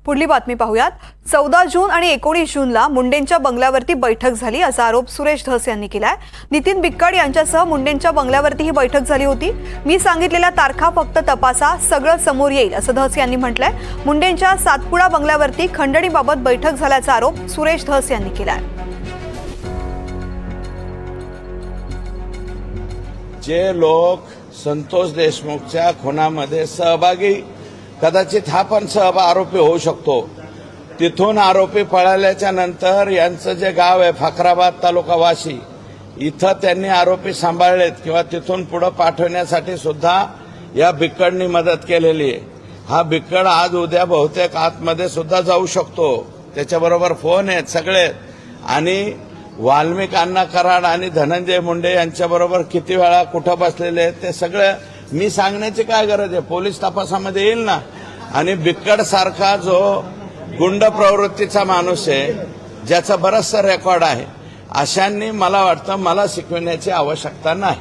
पुढली बातमी पाहूयात। 14 जून आणि 19 जूनला मुंडेंच्या बंगल्यावरती बैठक झाली असा आरोप सुरेश धस यांनी केलाय। नितीन बिक्कड यांच्यासह मुंडेंच्या बंगल्यावरती ही बैठक झाली होती। मी सांगितलेल्या तारखा फक्त तपासा, सगळं समोर येईल असं धस यांनी म्हटलंय। मुंडेंच्या सातपुडा बंगल्यावरती खंडणीबाबत बैठक झाल्याचा आरोप सुरेश धस यांनी केलाय। जे लोक संतोष देशमुखच्या खुनामध्ये सहभागी, कदाचित हा पण आरोपी होऊ शकतो, तिथून आरोपी पळाल्याच्या नंतर यांचं जे गाव आहे फकराबाद तालुका वाशी, इथं त्यांनी आरोपी सांभाळलेत किंवा तिथून पुढे पाठवण्यासाठी सुद्धा या बिक्कडनी मदत केलेली आहे। हा बिक्कड आज उद्या बहुतेक आतमध्ये सुद्धा जाऊ शकतो, त्याच्याबरोबर फोन आहेत सगळे। आणि वाल्मिक अण्णा कराड आणि धनंजय मुंडे यांच्याबरोबर किती वेळा कुठं बसलेले आहेत ते सगळं मी सांगण्याची काय गरज आहे, पोलीस तपासामध्ये येईल ना। आणि बिक्कड सारखा जो गुंड प्रवृत्तीचा माणूस आहे, ज्याचा बराचसा रेकॉर्ड आहे, अशांनी मला वाटतं मला शिकविण्याची आवश्यकता नाही।